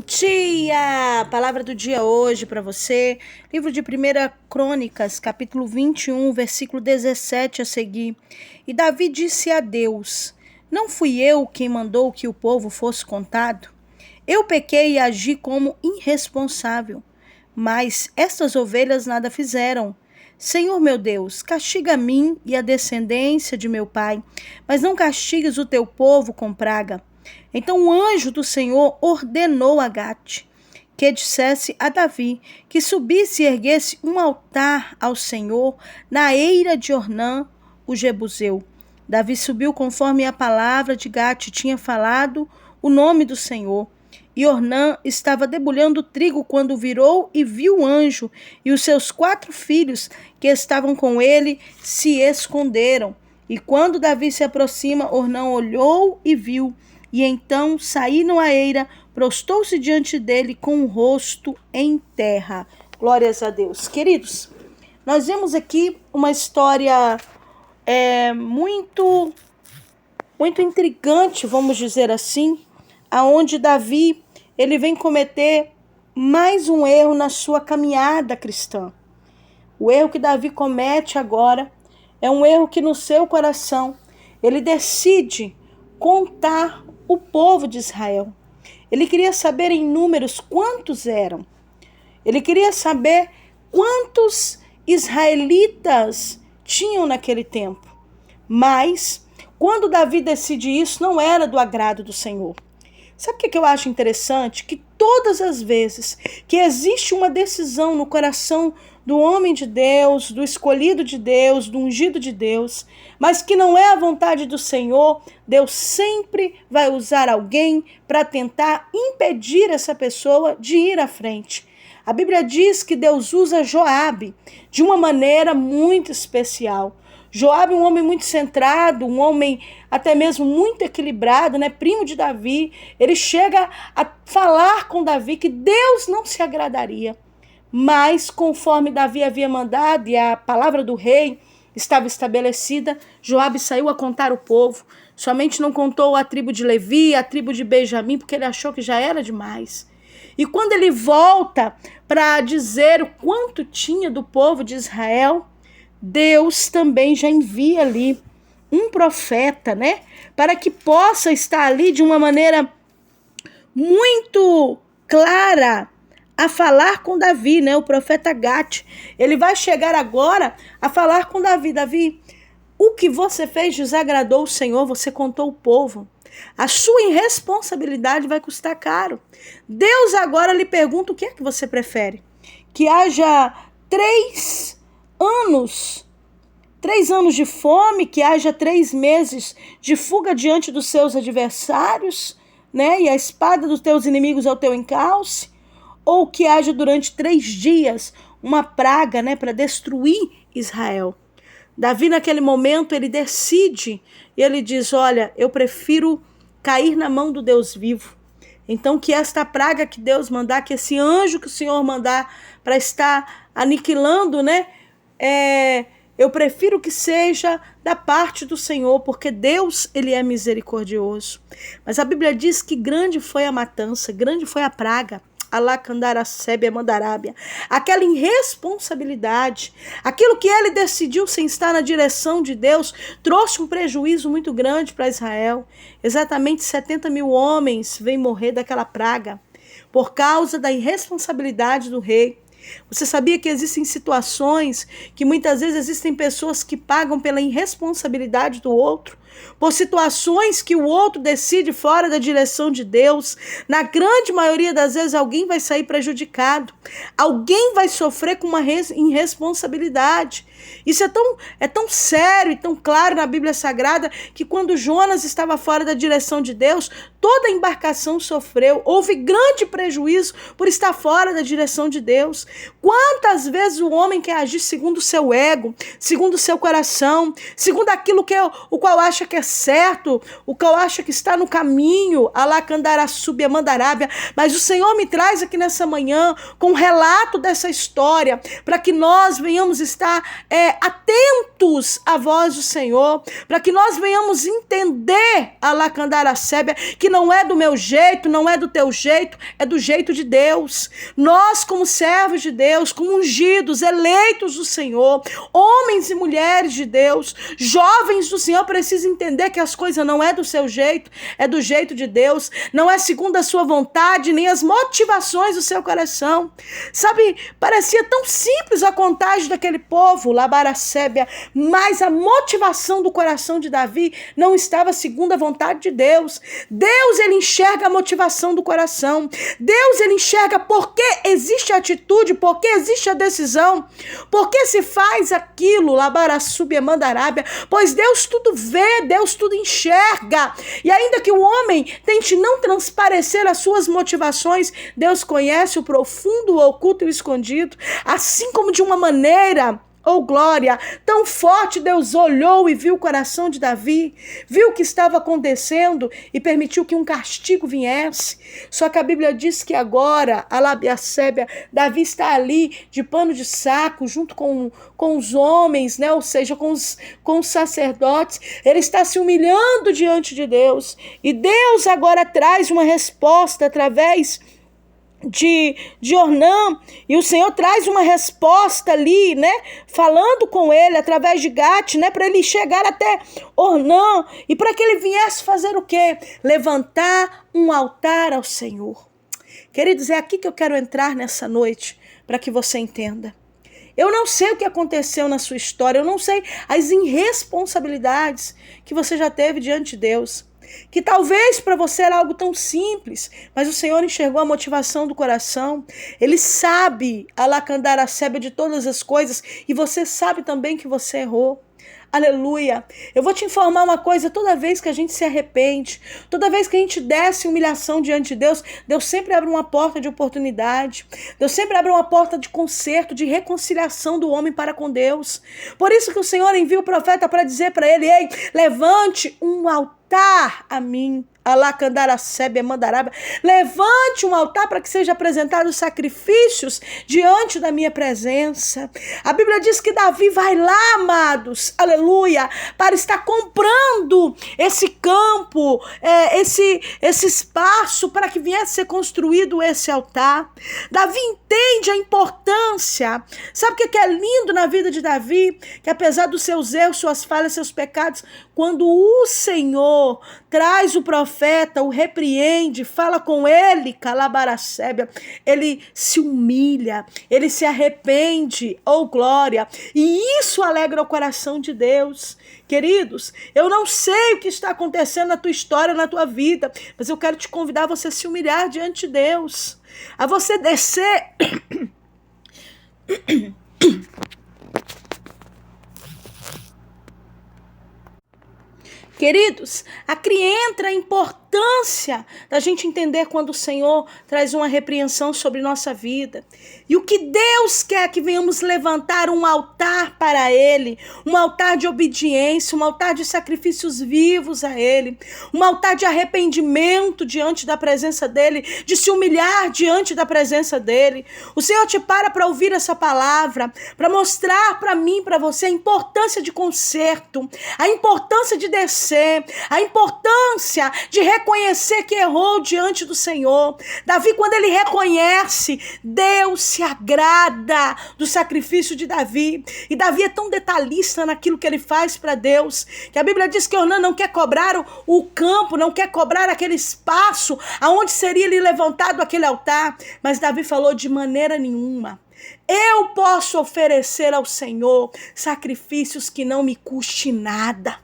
Dia! Palavra do dia hoje para você, livro de 1 Crônicas, capítulo 21, versículo 17 a seguir. E Davi disse a Deus: não fui eu quem mandou que o povo fosse contado? Eu pequei e agi como irresponsável, mas estas ovelhas nada fizeram. Senhor meu Deus, castiga a mim e a descendência de meu pai, mas não castigues o teu povo com praga. Então o anjo do Senhor ordenou a Gate que dissesse a Davi que subisse e erguesse um altar ao Senhor na eira de Ornã, o Jebuseu. Davi subiu conforme a palavra de Gate tinha falado o nome do Senhor. E Ornã estava debulhando trigo quando virou e viu o anjo, e os seus 4 filhos que estavam com ele se esconderam. E quando Davi se aproxima, Ornã olhou e viu. E então saíram à eira, prostou-se diante dele com o rosto em terra. Glórias a Deus. Queridos, nós vemos aqui uma história muito intrigante, vamos dizer assim, aonde Davi ele vem cometer mais um erro na sua caminhada cristã. O erro que Davi comete agora é um erro que no seu coração ele decide contar o povo de Israel. Ele queria saber em números quantos eram. Ele queria saber quantos israelitas tinham naquele tempo. Mas, quando Davi decide isso, não era do agrado do Senhor. Sabe o que eu acho interessante? Que todas as vezes que existe uma decisão no coração do homem de Deus, do escolhido de Deus, do ungido de Deus, mas que não é a vontade do Senhor, Deus sempre vai usar alguém para tentar impedir essa pessoa de ir à frente. A Bíblia diz que Deus usa Joabe de uma maneira muito especial. Joabe é um homem muito centrado, um homem até mesmo muito equilibrado, né? Primo de Davi. Ele chega a falar com Davi que Deus não se agradaria. Mas conforme Davi havia mandado e a palavra do rei estava estabelecida, Joabe saiu a contar o povo. Somente não contou a tribo de Levi, a tribo de Benjamim, porque ele achou que já era demais. E quando ele volta para dizer o quanto tinha do povo de Israel, Deus também já envia ali um profeta, né? Para que possa estar ali de uma maneira muito clara a falar com Davi, né? O profeta Gate. Ele vai chegar agora a falar com Davi. Davi, o que você fez desagradou o Senhor, você contou o povo. A sua irresponsabilidade vai custar caro. Deus agora lhe pergunta o que é que você prefere? Que haja 3 anos de fome, que haja 3 meses de fuga diante dos seus adversários, né? E a espada dos teus inimigos ao teu encalce, ou que haja durante 3 dias uma praga, né, para destruir Israel. Davi naquele momento ele decide e ele diz: olha, eu prefiro cair na mão do Deus vivo. Então que esta praga que Deus mandar, que esse anjo que o Senhor mandar para estar aniquilando, né, eu prefiro que seja da parte do Senhor, porque Deus, ele é misericordioso. Mas a Bíblia diz que grande foi a matança, grande foi a praga. Alacandaracebe Mandarábia, aquela irresponsabilidade, aquilo que ele decidiu sem estar na direção de Deus, trouxe um prejuízo muito grande para Israel. Exatamente 70 mil homens vêm morrer daquela praga, por causa da irresponsabilidade do rei. Você sabia que existem situações que muitas vezes existem pessoas que pagam pela irresponsabilidade do outro? Por situações que o outro decide fora da direção de Deus, na grande maioria das vezes alguém vai sair prejudicado, alguém vai sofrer com uma irresponsabilidade. Isso é tão sério e tão claro na Bíblia Sagrada que quando Jonas estava fora da direção de Deus, toda a embarcação sofreu, houve grande prejuízo por estar fora da direção de Deus. Quantas vezes o homem quer agir segundo o seu ego, segundo o seu coração, segundo aquilo o qual acha que é certo, o qual acha que está no caminho, Alacandarasúbia Mandarábia, mas o Senhor me traz aqui nessa manhã com um relato dessa história, para que nós venhamos estar atentos à voz do Senhor, para que nós venhamos entender a Lacandaracébia, que não é do meu jeito, não é do teu jeito, é do jeito de Deus. Nós, como servos de Deus, como ungidos, eleitos do Senhor, homens e mulheres de Deus, jovens do Senhor, precisam entender que as coisas não é do seu jeito, é do jeito de Deus, não é segundo a sua vontade, nem as motivações do seu coração. Sabe, parecia tão simples a contagem daquele povo, Labaracébia, mas a motivação do coração de Davi não estava segundo a vontade de Deus. Deus, ele enxerga a motivação do coração. Deus, ele enxerga por que existe a atitude, por que existe a decisão, por que se faz aquilo, Labaraçúbia Mandarábia, pois Deus tudo vê, Deus tudo enxerga. E ainda que o homem tente não transparecer as suas motivações, Deus conhece o profundo, o oculto e o escondido, assim como de uma maneira, glória, tão forte, Deus olhou e viu o coração de Davi, viu o que estava acontecendo e permitiu que um castigo viesse. Só que a Bíblia diz que agora, Alabiacébia, Davi está ali de pano de saco, junto com os homens, né? Ou seja, com os sacerdotes. Ele está se humilhando diante de Deus. E Deus agora traz uma resposta através de Ornã, e o Senhor traz uma resposta ali, né, falando com ele através de Gate, né, para ele chegar até Ornã, e para que ele viesse fazer o quê? Levantar um altar ao Senhor. Queridos, é aqui que eu quero entrar nessa noite, para que você entenda. Eu não sei o que aconteceu na sua história, eu não sei as irresponsabilidades que você já teve diante de Deus, que talvez para você era algo tão simples, mas o Senhor enxergou a motivação do coração. Ele sabe a Lacandaracébia de todas as coisas, e você sabe também que você errou. Aleluia. Eu vou te informar uma coisa: toda vez que a gente se arrepende, toda vez que a gente desce humilhação diante de Deus, Deus sempre abre uma porta de oportunidade, Deus sempre abre uma porta de conserto, de reconciliação do homem para com Deus. Por isso que o Senhor envia o profeta para dizer para ele: ei, levante um altar a mim. Alacandaracébia Mandarábia, levante um altar para que seja apresentado sacrifícios diante da minha presença. A Bíblia diz que Davi vai lá, amados, aleluia, para estar comprando esse campo, esse espaço para que viesse a ser construído esse altar. Davi entende a importância. Sabe o que é lindo na vida de Davi? Que apesar dos seus erros, suas falhas, seus pecados, quando o Senhor traz o profeta, o repreende, fala com ele, Calabaracébia, ele se humilha, ele se arrepende, glória, e isso alegra o coração de Deus. Queridos, eu não sei o que está acontecendo na tua história, na tua vida, mas eu quero te convidar a você se humilhar diante de Deus, a você descer Queridos, aqui entra a importância da gente entender quando o Senhor traz uma repreensão sobre nossa vida. E o que Deus quer que venhamos levantar um altar para Ele, um altar de obediência, um altar de sacrifícios vivos a Ele, um altar de arrependimento diante da presença dEle, de se humilhar diante da presença dEle. O Senhor te para ouvir essa palavra, para mostrar para mim, para você, a importância de conserto, a importância de descer, a importância de reconhecer que errou diante do Senhor. Davi, quando ele reconhece, Deus se agrada do sacrifício de Davi. E Davi é tão detalhista naquilo que ele faz para Deus, que a Bíblia diz que Ornã não quer cobrar o campo, não quer cobrar aquele espaço aonde seria lhe levantado aquele altar. Mas Davi falou: de maneira nenhuma. Eu posso oferecer ao Senhor sacrifícios que não me custe nada.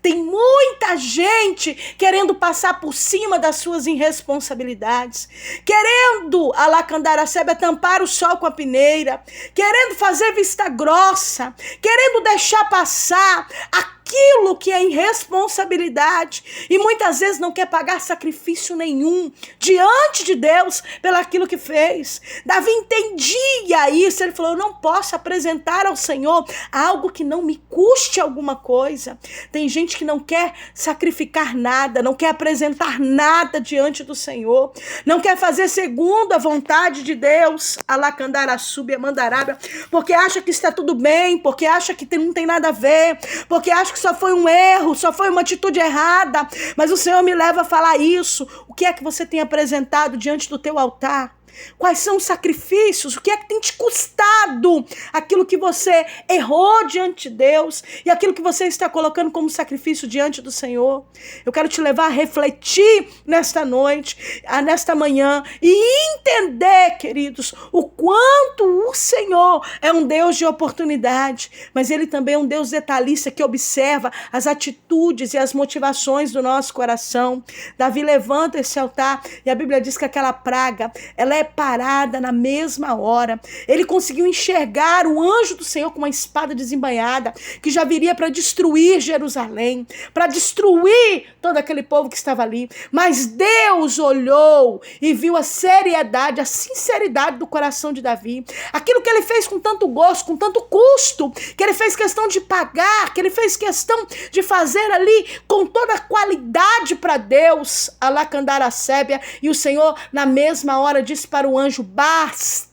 Tem muita gente querendo passar por cima das suas irresponsabilidades, querendo, Alacandaracébia, tampar o sol com a peneira, querendo fazer vista grossa, querendo deixar passar aquilo aquilo que é irresponsabilidade e muitas vezes não quer pagar sacrifício nenhum diante de Deus pelaquilo que fez. Davi entendia isso, ele falou: eu não posso apresentar ao Senhor algo que não me custe alguma coisa. Tem gente que não quer sacrificar nada, não quer apresentar nada diante do Senhor, não quer fazer segundo a vontade de Deus, Alacandaraçuba, Mandarábia, porque acha que está tudo bem, porque acha que não tem nada a ver, porque acha que só foi um erro, só foi uma atitude errada. Mas o Senhor me leva a falar isso. O que é que você tem apresentado diante do teu altar? Quais são os sacrifícios? O que é que tem te custado aquilo que você errou diante de Deus e aquilo que você está colocando como sacrifício diante do Senhor? Eu quero te levar a refletir nesta noite, nesta manhã, e entender, queridos, o quanto o Senhor é um Deus de oportunidade, mas Ele também é um Deus detalhista que observa as atitudes e as motivações do nosso coração. Davi levanta esse altar e a Bíblia diz que aquela praga, ela é parada na mesma hora. Ele conseguiu enxergar o anjo do Senhor com uma espada desembainhada que já viria para destruir Jerusalém, para destruir todo aquele povo que estava ali. Mas Deus olhou e viu a seriedade, a sinceridade do coração de Davi. Aquilo que ele fez com tanto gosto, com tanto custo, que ele fez questão de pagar, que ele fez questão de fazer ali com toda a qualidade para Deus, Alacandaracébia. E o Senhor, na mesma hora, disse para o anjo: basta.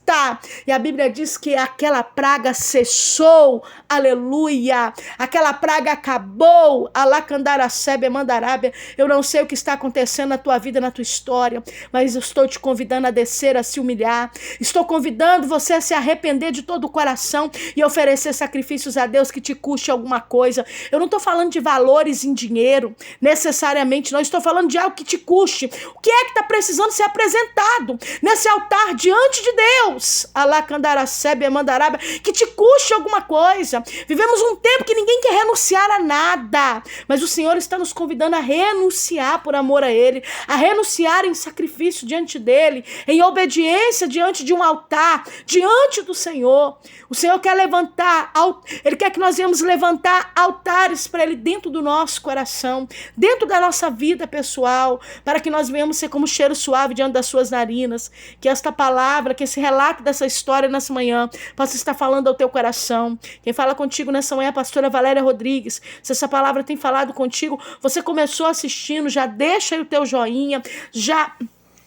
E a Bíblia diz que aquela praga cessou, aleluia, aquela praga acabou, Alacandaracébia, Mandarábia. Eu não sei o que está acontecendo na tua vida, na tua história, mas eu estou te convidando a descer, a se humilhar, estou convidando você a se arrepender de todo o coração e oferecer sacrifícios a Deus que te custe alguma coisa. Eu não estou falando de valores em dinheiro, necessariamente, não, estou falando de algo que te custe. O que é que está precisando ser apresentado nesse altar diante de Deus? Alacandaracébia, Mandarábia, que te custe alguma coisa. Vivemos um tempo que ninguém quer renunciar a nada, mas o Senhor está nos convidando a renunciar por amor a Ele, a renunciar em sacrifício diante dEle, em obediência diante de um altar, diante do Senhor. O Senhor quer levantar, Ele quer que nós venhamos levantar altares para Ele dentro do nosso coração, dentro da nossa vida pessoal, para que nós venhamos ser como cheiro suave diante das suas narinas. Que esta palavra, que esse relato dessa história nessa manhã possa estar falando ao teu coração. Quem fala contigo nessa manhã é a pastora Valéria Rodrigues. Se essa palavra tem falado contigo, você começou assistindo, já deixa aí o teu joinha, já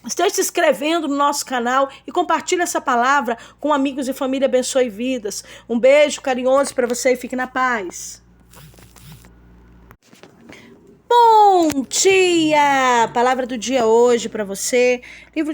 esteja se inscrevendo no nosso canal e compartilhe essa palavra com amigos e família. Abençoe vidas. Um beijo carinhoso para você e fique na paz. Bom dia! Palavra do dia hoje para você. Livro